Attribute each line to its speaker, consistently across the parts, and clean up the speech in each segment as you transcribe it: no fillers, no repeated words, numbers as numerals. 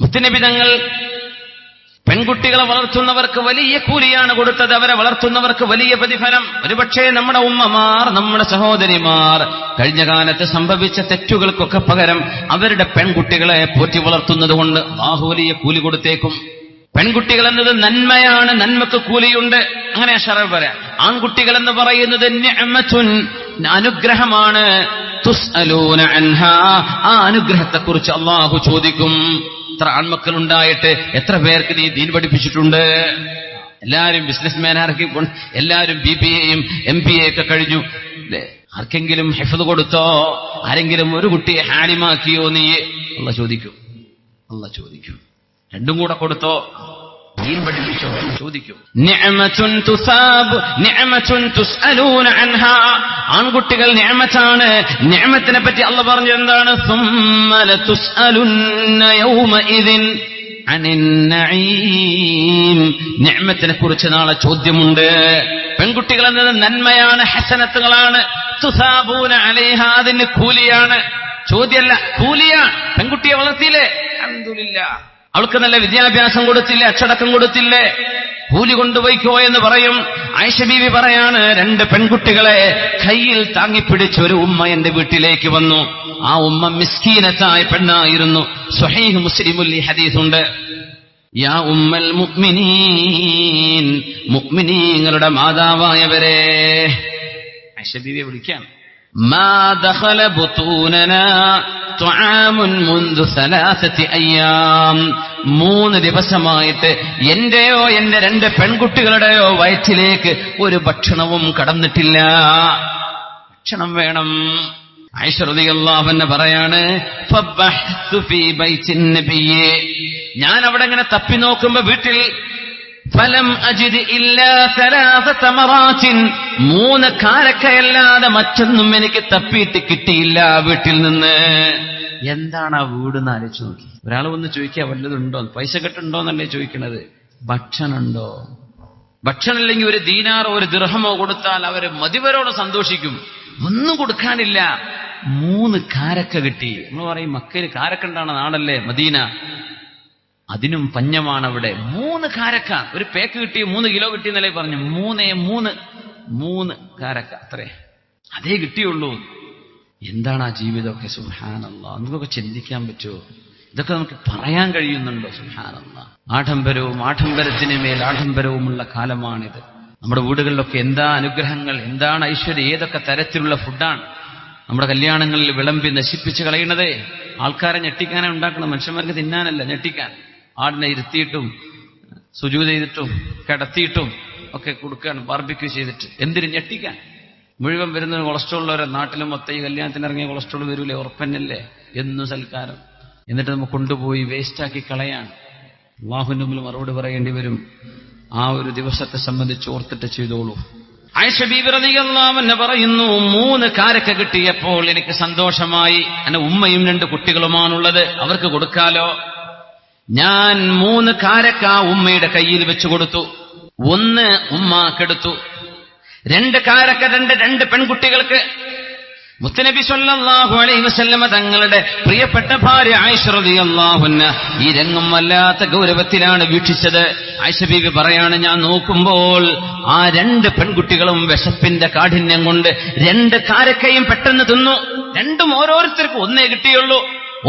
Speaker 1: മുത്തുനബി തങ്ങൾ പെൺകുട്ടികളെ വളർത്തുന്നവർക്ക് വലിയ കൂലിയാണ് കൊടുത്തത്. അവരെ വളർത്തുന്നവർക്ക് വലിയ പ്രതിഫലം. ഒരുപക്ഷേ നമ്മുടെ ഉമ്മമാർ, നമ്മുടെ സഹോദരിമാർ കഴിഞ്ഞ കാലത്ത് സംഭവിച്ച തെറ്റുകൾക്കൊക്കെ പകരം അവരുടെ പെൺകുട്ടികളെ പോറ്റി വളർത്തുന്നത് കൊണ്ട് അല്ലാഹു വലിയ കൂലി കൊടുത്തേക്കും. പെൺകുട്ടികൾ എന്നത് നന്മയാണ്, നന്മക്ക് കൂലിയുണ്ട്. അങ്ങനെ ശറഅ് പറയാം. ആൺകുട്ടികൾ എന്ന് പറയുന്നത് നിഅമത്തുൻ, അനുഗ്രഹമാണ്. തുസ്അലൂന അൻഹാ, ആ അനുഗ്രഹത്തെക്കുറിച്ച് അല്ലാഹു ചോദിക്കും. എത്ര ആൺമക്കൾ ഉണ്ടായിട്ട് എത്ര പേർക്ക് നീ ദീൻ പഠിപ്പിച്ചിട്ടുണ്ട്? എല്ലാവരും ബിസിനസ്മാൻ ആർക്കും, എല്ലാവരും BBA-യും MBA ഒക്കെ കഴിഞ്ഞു അല്ലേ? ആർക്കെങ്കിലും ഹിഫ്ദ് കൊടുത്തോ? ആരെങ്കിലും ഒരു കുട്ടിയെ ഹാലിമാക്കിയോ? നീ അല്ലാഹു ചോദിക്കും. അല്ലാഹു ചോദിക്കും. രണ്ടും കൂടെ കൊടുത്തോ? ദീൻ പഠിപ്പിച്ചോ? ചോദിക്കും. നിഅമത്തുൻ തുസാബ്, നിഅമത്തുൻ തുസ്അലൂന അൻഹാ. ആൺകുട്ടികൾ നിഅമത്താണ്. നിഅമത്തിനെ പറ്റി അല്ലാഹു പറഞ്ഞു എന്താണ്? സുമ്മ ലതുസ്അലുന്ന യൗമഇദിൻ അനിൻ നഈം. നിഅമത്തിനെ കുറിച്ച് നാളെ ചോദ്യമുണ്ട്. പെൺകുട്ടികൾ എന്നത് നന്മയാണ്, ഹസനത്തുകളാണ്. തുസാബൂന അലൈഹാ, അതിന് കൂലിയാണ്. ചോദ്യമല്ല, കൂലിയാണ്. പെൺകുട്ടിയെ വളർത്തിയില്ലേ, അൽഹംദുലില്ലാഹ്. അവൾക്ക് നല്ല വിദ്യാഭ്യാസം കൊടുത്തില്ലേ, അച്ചടക്കം കൊടുത്തില്ലേ, കൂലി കൊണ്ടുപോയിക്കോ എന്ന് പറയും. ആയിഷ ബീവി പറയാണ്, 2 പെൺകുട്ടികളെ കയ്യിൽ താങ്ങിപ്പിടിച്ച് ഒരു ഉമ്മ എന്റെ വീട്ടിലേക്ക് വന്നു. ആ ഉമ്മ മിസ്കീനത്തായ പെണ്ണായിരുന്നു. സ്വഹീഹ് മുസ്ലിമുൽ ഈ ഹദീസുണ്ട്. യാ ഉമ്മൽ മുഅ്മിനീൻ, മുഅ്മിനീങ്ങളുടെ മാതാവായവരെ. ആയിഷ ബീവിയെ വിളിക്കാൻ. മാ ദഖല ബുതൂനനാ തുആമുൻ മുൻദു 3 അയ്യാം. 3 ദിവസമായിട്ട് എന്റെയോ എന്റെ 2 പെൺകുട്ടികളുടെയോ വയറ്റിലേക്ക് ഒരു ഭക്ഷണവും കടന്നിട്ടില്ല. ഭക്ഷണം വേണം. ആയിഷ റളിയല്ലാഹു അൻഹ പറയാണ്, ഫബഹ്തു ഫീ ബൈത്തിൻ നബിയ്യ. ഞാൻ അവിടെ ഇങ്ങനെ തപ്പി നോക്കുമ്പോ വീട്ടിൽ ഫലം അജിദ് ഇല്ലാ 3 തമറാത്തിൻ, 3 കാരക്കയല്ലാതെ മറ്റൊന്നും എനിക്ക് തപ്പിയിട്ട് കിട്ടിയില്ല വീട്ടിൽ നിന്ന്. എന്താണ് ആ വീട് എന്ന് ആലോചിച്ച് നോക്കി. ഒരാൾ വന്ന് ചോദിക്കുക വല്ലതുണ്ടോ, പൈസ കെട്ടുണ്ടോ എന്നല്ലേ ചോദിക്കണത്. ഭക്ഷണം ഉണ്ടോ? ഭക്ഷണം ഇല്ലെങ്കിൽ ഒരു ദീനാറോ ഒരു ദിർഹമോ കൊടുത്താൽ അവര് മതിവരോടെ സന്തോഷിക്കും. ഒന്നും കൊടുക്കാനില്ല. 3 കാരക്ക കിട്ടി. നമ്മൾ പറയും മക്കയിൽ കാരക്ക ഉണ്ടാണ് നാടല്ലേ മദീന, അതിനും പഞ്ഞമാണ് അവിടെ. 3 കാരക്ക, ഒരു പേക്ക് കിട്ടി, 3 കിലോ കിട്ടിയെന്നല്ലേ പറഞ്ഞു. 3 കാരക്ക, അത്രേ അതേ കിട്ടിയുള്ളൂ. എന്താണ് ആ ജീവിതമൊക്കെ? സുബ്ഹാനല്ലാഹ്. നമുക്കൊക്കെ ചിന്തിക്കാൻ പറ്റുമോ? ഇതൊക്കെ നമുക്ക് പറയാൻ കഴിയുന്നുണ്ടോ? സുബ്ഹാനല്ലാഹ്. ആഡംബരവും ആഡംബരത്തിന് മേൽ ആഡംബരവുമുള്ള കാലമാണിത്. നമ്മുടെ വീടുകളിലൊക്കെ എന്താ അനുഗ്രഹങ്ങൾ, എന്താണ് ഐശ്വര്യം, ഏതൊക്കെ തരത്തിലുള്ള ഫുഡാണ് നമ്മുടെ കല്യാണങ്ങളിൽ വിളമ്പി നശിപ്പിച്ച് കളയുന്നത്. ആൾക്കാരെ ഞെട്ടിക്കാനെ ഉണ്ടാക്കണം, മനുഷ്യന്മാർക്ക് തിന്നാനല്ല, ഞെട്ടിക്കാൻ. ആടിനെ ഇരുത്തിയിട്ടും സുജൂദ് ചെയ്തിട്ടും കിടത്തിയിട്ടും ഒക്കെ കൊടുക്കുകയാണ്, ബാർബിക്യൂ ചെയ്തിട്ട്. എന്തിന്? ഞെട്ടിക്കാൻ. മുഴുവൻ വരുന്ന കൊളസ്ട്രോൾ ഉള്ളവരെ നാട്ടിലും മൊത്തം ഈ കല്യാണത്തിന് ഇറങ്ങിയ കൊളസ്ട്രോൾ വരൂലേ, ഉറപ്പന്നല്ലേ, എന്നും സൽക്കാരം. എന്നിട്ട് നമുക്ക് കൊണ്ടുപോയി വേസ്റ്റാക്കി കളയാൻ അല്ലാഹുവിന്റെ മുമ്പിൽ മറുപടി പറയേണ്ടി വരും. ആ ഒരു ദിവസത്തെ സംബന്ധിച്ച് ഓർത്തിട്ട് ചെയ്തോളൂ. ആയിഷ ബീബി റളിയല്ലാഹു അൻഹ പറയുന്നു, 3 കാരക്ക കിട്ടിയപ്പോൾ എനിക്ക് സന്തോഷമായി. എന്റെ ഉമ്മയും 2 കുട്ടികളുമാണുള്ളത്, അവർക്ക് കൊടുക്കാലോ. ഞാൻ 3 കാരക്ക ഉമ്മയുടെ കയ്യിൽ വെച്ചു കൊടുത്തു. 1 ഉമ്മാക്കെടുത്തു, 2 കാരക്ക 2 പെൺകുട്ടികൾക്ക്. മുത്തുനബി സ്വല്ലല്ലാഹു അലൈഹി വസല്ലമ തങ്ങളുടെ പ്രിയപ്പെട്ട ഭാര്യ ആയിഷ റളിയല്ലാഹു അൻഹ ഈ രംഗം വല്ലാത്ത ഗൗരവത്തിലാണ് വീക്ഷിച്ചത്. ആയിഷ ബീവി പറയാണ്, ഞാൻ നോക്കുമ്പോൾ ആ 2 പെൺകുട്ടികളും വിശപ്പിന്റെ കാഠിന്യം കൊണ്ട് 2 കാരക്കയും പെട്ടെന്ന് തിന്നു. 2ഉം ഓരോരുത്തർക്കും 1 കിട്ടിയുള്ളൂ.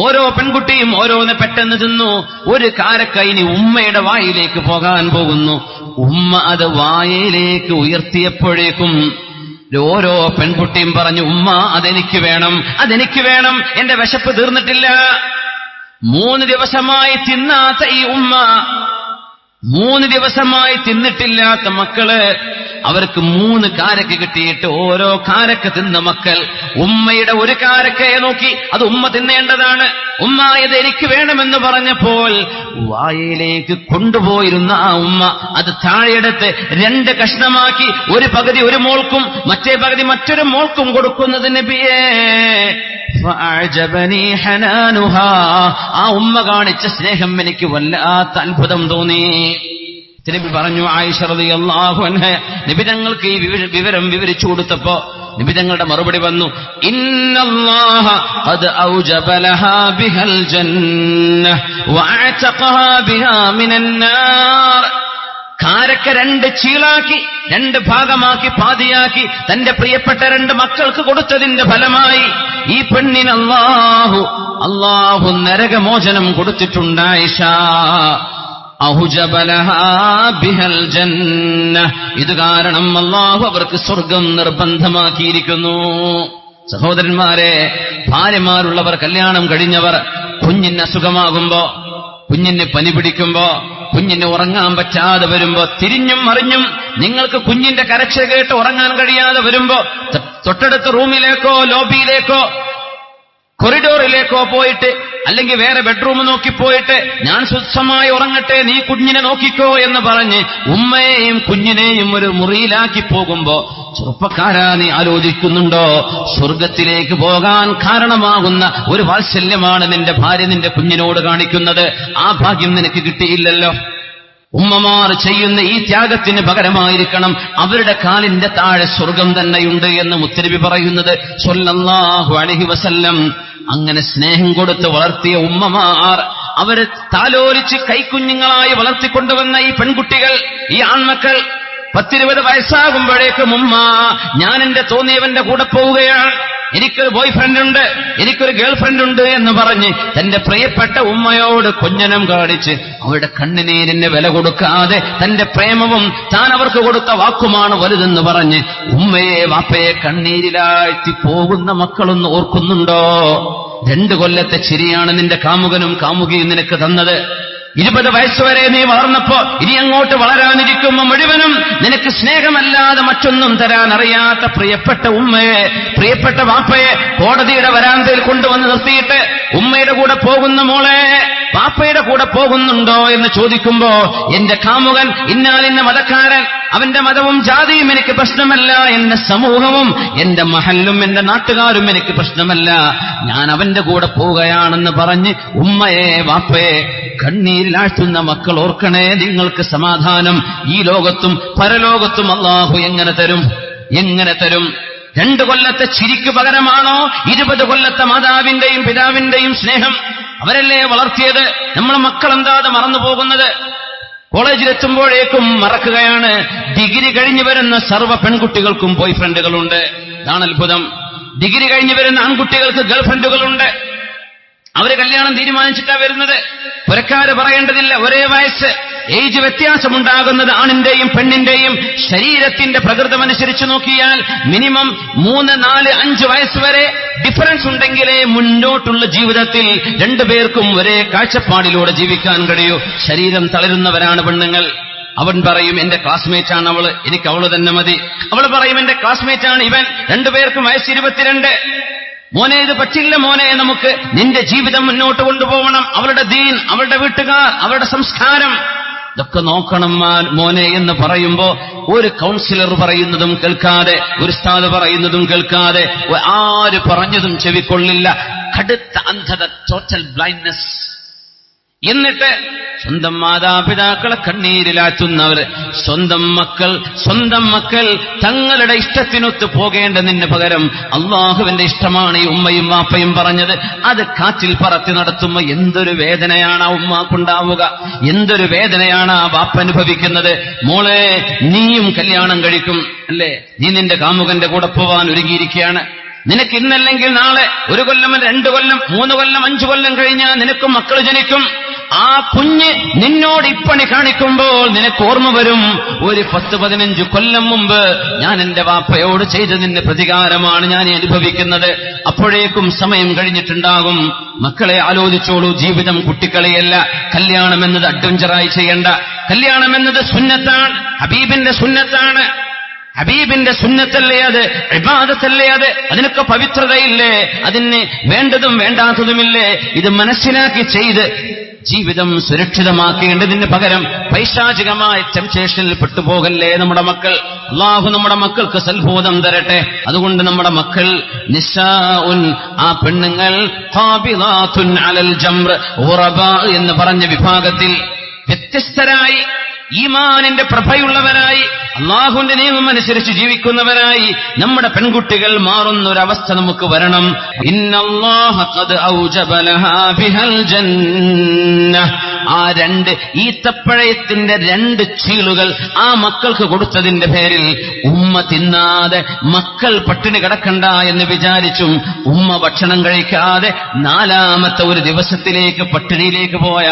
Speaker 1: ഓരോ പെൺകുട്ടിയും ഓരോന്ന് പെട്ടെന്ന് തിന്നു. 1 കാരക്ക ഇനി ഉമ്മയുടെ വായിലേക്ക് പോകാൻ പോകുന്നു. ഉമ്മ അത് വായയിലേക്ക് ഉയർത്തിയപ്പോഴേക്കും ഓരോ പെൺകുട്ടിയും പറഞ്ഞു, ഉമ്മ അതെനിക്ക് വേണം, അതെനിക്ക് വേണം, എന്റെ വിശപ്പ് തീർന്നിട്ടില്ല. 3 ദിവസമായി തിന്നാത്ത ഈ ഉമ്മ, 3 ദിവസമായി തിന്നിട്ടില്ലാത്ത മക്കള്, അവർക്ക് 3 കാരക്ക കിട്ടിയിട്ട് ഓരോ കാരക്ക തിന്ന മക്കൾ ഉമ്മയുടെ 1 കാരക്കയെ നോക്കി, അത് ഉമ്മ തിന്നേണ്ടതാണ്, ഉമ്മ ഇത് എനിക്ക് വേണമെന്ന് പറഞ്ഞപ്പോൾ വായയിലേക്ക് കൊണ്ടുപോയിരുന്ന ആ ഉമ്മ അത് താഴെയെടുത്ത് 2 കഷ്ണമാക്കി, ഒരു പകുതി ഒരു മോൾക്കും മറ്റേ പകുതി മറ്റൊരു മോൾക്കും കൊടുക്കുന്നത് നബിയേ. ഫഅജബനി ഹനാനുഹാ, ആ ഉമ്മ കാണിച്ച സ്നേഹം എനിക്ക് വല്ലാത്ത അത്ഭുതം തോന്നി. നബി പറഞ്ഞു, ആയിഷ റളിയല്ലാഹു അൻഹ നബി തങ്ങൾക്ക് ഈ വിവരം വിവരിച്ചു കൊടുത്തപ്പോ നിബിതങ്ങളുടെ മറുപടി വന്നു, ഇന്നല്ലാഹ ഖദ് ഔജബ ലഹാ ബിഹൽ ജന്നഹ വഅതഖഹാ ബിഹാ മിനൻ നാർ. കാരക്ക 2 ചീളാക്കി 2 ഭാഗമാക്കി പാതിയാക്കി തന്റെ പ്രിയപ്പെട്ട 2 മക്കൾക്ക് കൊടുത്തതിന്റെ ഫലമായി ഈ പെണ്ണിന് അല്ലാഹു നരകമോചനം കൊടുത്തിട്ടുണ്ട്. ആയിഷ അഹുജബലഹാ ബിഹൽ ജന്നഹ, ഇത് കാരണം അല്ലാഹു അവർക്ക് സ്വർഗം നിർബന്ധമാക്കിയിരിക്കുന്നു. സഹോദരന്മാരെ, ഭാര്യമാരുള്ളവർ, കല്യാണം കഴിഞ്ഞവർ, കുഞ്ഞിന് അസുഖമാകുമ്പോ, കുഞ്ഞിന് പനി പിടിക്കുമ്പോ, കുഞ്ഞിന് ഉറങ്ങാൻ പറ്റാതെ വരുമ്പോ, തിരിഞ്ഞും മറിഞ്ഞും നിങ്ങൾക്ക് കുഞ്ഞിന്റെ കരച്ചിൽ കേട്ട് ഉറങ്ങാൻ കഴിയാതെ വരുമ്പോ തൊട്ടടുത്ത റൂമിലേക്കോ ലോബിയിലേക്കോ കൊറിഡോറിലേക്കോ പോയിട്ട്, അല്ലെങ്കിൽ വേറെ ബെഡ്റൂം നോക്കിപ്പോയിട്ട് ഞാൻ സ്വസ്ഥമായി ഉറങ്ങട്ടെ, നീ കുഞ്ഞിനെ നോക്കിക്കോ എന്ന് പറഞ്ഞ് ഉമ്മയെയും കുഞ്ഞിനെയും ഒരു മുറിയിലാക്കി പോകുമ്പോ, ചെറുപ്പക്കാരാ, നീ ആലോചിക്കുന്നുണ്ടോ സ്വർഗത്തിലേക്ക് പോകാൻ കാരണമാകുന്ന ഒരു വാത്സല്യമാണ് നിന്റെ ഭാര്യ നിന്റെ കുഞ്ഞിനോട് കാണിക്കുന്നത്. ആ ഭാഗ്യം നിനക്ക് കിട്ടിയില്ലല്ലോ. ഉമ്മമാർ ചെയ്യുന്ന ഈ ത്യാഗത്തിന് പകരമായിരിക്കണം അവരുടെ കാലിന്റെ താഴെ സ്വർഗം തന്നെയുണ്ട് എന്ന് മുത്തനബി പറയുന്നത് സ്വല്ലല്ലാഹു അലൈഹി വസല്ലം. അങ്ങനെ സ്നേഹം കൊടുത്ത് വളർത്തിയ ഉമ്മമാർ, അവരെ താലോലിച്ച് കൈക്കുഞ്ഞുങ്ങളായി വളർത്തിക്കൊണ്ടുവന്ന ഈ പെൺകുട്ടികൾ, ഈ ആൺമക്കൾ 10-20 വയസ്സാകുമ്പോഴേക്കും ഉമ്മ, ഞാൻ എന്റെ തോന്നിയവന്റെ കൂടെ പോവുകയാണ്, എനിക്കൊരു ബോയ് ഫ്രണ്ട് ഉണ്ട്, എനിക്കൊരു ഗേൾ ഫ്രണ്ട് ഉണ്ട് എന്ന് പറഞ്ഞ് തന്റെ പ്രിയപ്പെട്ട ഉമ്മയോട് കൊഞ്ഞനം കാണിച്ച് അവരുടെ കണ്ണുനീരിന് വില കൊടുക്കാതെ തന്റെ പ്രേമവും താൻ അവർക്ക് കൊടുത്ത വാക്കുമാണ് വലുതെന്ന് പറഞ്ഞ് ഉമ്മയെ വാപ്പയെ കണ്ണീരിലാഴ്ത്തി പോകുന്ന മക്കളൊന്ന് ഓർക്കുന്നുണ്ടോ? 2 കൊല്ലത്തെ ചിരിയാണ് നിന്റെ കാമുകനും കാമുകിയും നിനക്ക് തന്നത്. 20 വയസ്സുവരെ നീ വളർന്നപ്പോ ഇനി അങ്ങോട്ട് വളരാനിരിക്കുമ്പോ മുഴുവനും നിനക്ക് സ്നേഹമല്ലാതെ മറ്റൊന്നും തരാൻ അറിയാത്ത പ്രിയപ്പെട്ട ഉമ്മയെ, പ്രിയപ്പെട്ട വാപ്പയെ കോടതിയുടെ വരാന്തയിൽ കൊണ്ടുവന്ന് നിർത്തിയിട്ട് ഉമ്മയുടെ കൂടെ പോകുന്ന മോളെ, വാപ്പയുടെ കൂടെ പോകുന്നുണ്ടോ എന്ന് ചോദിക്കുമ്പോ, എന്റെ കാമുകൻ ഇന്നാലിന്ന മതക്കാരൻ, അവന്റെ മതവും ജാതിയും എനിക്ക് പ്രശ്നമല്ല, എന്റെ സമൂഹവും എന്റെ മഹല്ലും എന്റെ നാട്ടുകാരും എനിക്ക് പ്രശ്നമല്ല, ഞാൻ അവന്റെ കൂടെ പോവുകയാണെന്ന് പറഞ്ഞ് ഉമ്മയെ വാപ്പയെ കണ്ണീരിലാഴ്ത്തുന്ന മക്കൾ ഓർക്കണേ, നിങ്ങൾക്ക് സമാധാനം ഈ ലോകത്തും പരലോകത്തും അല്ലാഹു എങ്ങനെ തരും? 2 കൊല്ലത്തെ ചിരിക്ക് പകരമാണോ 20 കൊല്ലത്തെ മാതാവിന്റെയും പിതാവിന്റെയും സ്നേഹം? അവരല്ലേ വളർത്തിയത്. നമ്മളെ മക്കൾ എന്താ മറന്നു പോകുന്നത്? കോളേജിലെത്തുമ്പോഴേക്കും മറക്കുകയാണ്. ഡിഗ്രി കഴിഞ്ഞു വരുന്ന സർവ്വ പെൺകുട്ടികൾക്കും ബോയ് ഫ്രണ്ടുകളുണ്ട്. ഇതാണ് അത്ഭുതം. ഡിഗ്രി കഴിഞ്ഞു വരുന്ന ആൺകുട്ടികൾക്ക് ഗേൾ ഫ്രണ്ടുകളുണ്ട്. അവര് കല്യാണം തീരുമാനിച്ചിട്ടാ വരുന്നത്. പുരക്കാര് പറയേണ്ടതില്ല. ഒരേ വയസ്സ്, ഏജ് വ്യത്യാസമുണ്ടാകുന്നത് ആണിന്റെയും പെണ്ണിന്റെയും ശരീരത്തിന്റെ പ്രകൃതമനുസരിച്ച് നോക്കിയാൽ മിനിമം 3, 4, 5 വയസ്സ് വരെ ഡിഫറൻസ് ഉണ്ടെങ്കിലേ മുന്നോട്ടുള്ള ജീവിതത്തിൽ 2 പേർക്കും ഒരേ കാഴ്ചപ്പാടിലൂടെ ജീവിക്കാൻ കഴിയൂ. ശരീരം തളരുന്നവരാണ് പെണ്ണുങ്ങൾ. അവൻ പറയും എന്റെ ക്ലാസ്മേറ്റ് ആണ് അവള്, എനിക്ക് അവള് തന്നെ മതി. അവള് പറയും എന്റെ ക്ലാസ്മേറ്റ് ആണ് ഇവൻ. 2 പേർക്കും വയസ്സ് 22. മോനെ, ഇത് പറ്റില്ല മോനെ, നമുക്ക് നിന്റെ ജീവിതം മുന്നോട്ട് കൊണ്ടുപോകണം. അവളുടെ ദീൻ, അവളുടെ വീട്ടുകാർ, അവരുടെ സംസ്കാരം, ഇതൊക്കെ നോക്കണം മോനെ എന്ന് പറയുമ്പോ ഒരു കൗൺസിലർ പറയുന്നതും കേൾക്കാതെ, ഒരു ഉസ്താദ് പറയുന്നതും കേൾക്കാതെ, ആര് പറഞ്ഞതും ചെവിക്കൊള്ളില്ല. കടുത്ത അന്ധത, ടോട്ടൽ ബ്ലൈൻഡ്നെസ്. എന്നിട്ട് സ്വന്തം മാതാപിതാക്കളെ കണ്ണീരിലാറ്റുന്നവർ, സ്വന്തം മക്കൾ തങ്ങളുടെ ഇഷ്ടത്തിനൊത്ത് പോകേണ്ടതിന് പകരം അള്ളാഹുവിന്റെ ഇഷ്ടമാണ് ഈ ഉമ്മയും വാപ്പയും പറഞ്ഞത്. അത് കാറ്റിൽ പറത്തി നടത്തുമ്പോ എന്തൊരു വേദനയാണ് ആ ഉമ്മാക്കുണ്ടാവുക, എന്തൊരു വേദനയാണ് ആ വാപ്പ അനുഭവിക്കുന്നത്. മോളെ, നീയും കല്യാണം കഴിക്കും അല്ലേ? നീ നിന്റെ കാമുകന്റെ കൂടെ പോവാൻ ഒരുങ്ങിയിരിക്കുകയാണ്. നിനക്ക് ഇന്നല്ലെങ്കിൽ നാളെ 1 കൊല്ലം, 2 കൊല്ലം, 3 കൊല്ലം, 5 കൊല്ലം കഴിഞ്ഞാൽ നിനക്കും മക്കൾ ജനിക്കും. ആ കുഞ്ഞ് നിന്നോട് ഇപ്പണി കാണിക്കുമ്പോൾ നിനക്ക് ഓർമ്മ വരും, ഒരു 10-15 കൊല്ലം മുമ്പ് ഞാൻ എന്റെ വാപ്പയോട് ചെയ്തതിന്റെ പ്രതികാരമാണ് ഞാൻ അനുഭവിക്കുന്നത്. അപ്പോഴേക്കും സമയം കഴിഞ്ഞിട്ടുണ്ടാകും. മക്കളെ ആലോചിച്ചോളൂ. ജീവിതം കുട്ടിക്കളിയല്ല. കല്യാണം എന്നത് അഡ്വഞ്ചറായി ചെയ്യേണ്ട. കല്യാണം എന്നത് സുന്നത്താണ്, ഹബീബിന്റെ സുന്നത്താണ്. ഹബീബിന്റെ സുന്നത്തല്ലേ അത്? ഇബാദത്തല്ലേ അത്? അതിനൊക്കെ പവിത്രതയില്ലേ? അതിന് വേണ്ടതും വേണ്ടാത്തതുമില്ലേ? ഇത് മനസ്സിലാക്കി ചെയ്ത് ജീവിതം സുരക്ഷിതമാക്കേണ്ടതിന് പകരം പൈശാചികമായ ടെംപ്റ്റേഷനിൽ പെട്ടുപോകല്ലേ നമ്മുടെ മക്കൾ. അല്ലാഹു നമ്മുടെ മക്കൾക്ക് സൽബോധം തരട്ടെ. അതുകൊണ്ട് നമ്മുടെ മക്കൾ നിസാഉൻ, ആ പെണ്ണുങ്ങൾ, ഖാബിദാതുൻ അലൽ ജംർ, ഉറബാ എന്ന് പറഞ്ഞ വിഭാഗത്തിൽ വ്യത്യസ്തരായി ഈമാനിന്റെ പ്രഭയുള്ളവരായി അള്ളാഹുവിന്റെ നിയമം അനുസരിച്ച് ജീവിക്കുന്നവരായി നമ്മുടെ പെൺകുട്ടികൾ മാറുന്ന ഒരവസ്ഥ നമുക്ക് വരണം. ഇന്നല്ലാഹ ഖദ് ഔജബ ലഹാ ബിഹൽ ജന്ന. ആ ഈത്തപ്പഴയത്തിന്റെ 2 ചീളുകൾ ആ മക്കൾക്ക് കൊടുത്തതിന്റെ പേരിൽ ഉമ്മ തിന്നാതെ മക്കൾ പട്ടിണി കിടക്കണ്ട എന്ന് വിചാരിച്ചും ഉമ്മ ഭക്ഷണം കഴിക്കാതെ 4ാമത്തെ ഒരു ദിവസത്തിലേക്ക് പട്ടിണിയിലേക്ക് പോയ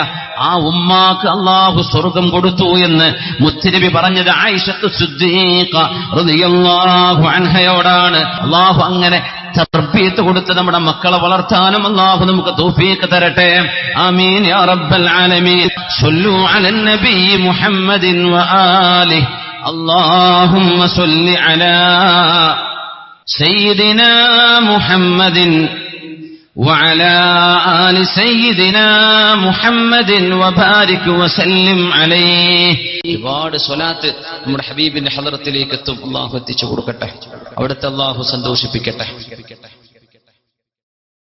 Speaker 1: ആ ഉമ്മാക്ക് അള്ളാഹു സ്വർഗം കൊടുത്തു എന്ന് മുത്തുനബി പറഞ്ഞത് ആയിഷത്തു സിദ്ദീഖ റളിയല്ലാഹു അൻഹയോടാണ്. അള്ളാഹു അങ്ങനെ തർബീയത്ത് കൊടുത്ത് നമ്മുടെ മക്കളെ വളർത്താനും അല്ലാഹു നമുക്ക് തൗഫീഖ് തരട്ടെ. ആമീൻ യാ റബ്ബൽ ആലമീൻ. സ്വല്ലു അലൻ നബി മുഹമ്മദിൻ വആലിഹി. അല്ലാഹുമ്മ സ്വല്ലി അലാ സയ്യിദിനാ മുഹമ്മദിൻ وعلى آل سيدنا محمد وبارك وسلم عليه. ഒരുപാട് സ്വലാത്ത് നമ്മുടെ ഹബീബിന്റെ ഹളറത്തിലേക്ക് എത്തും. അല്ലാഹു എത്തിച്ചു കൊടുക്കട്ടെ. അവിടുത്തെ അല്ലാഹു സന്തോഷിപ്പിക്കട്ടെ.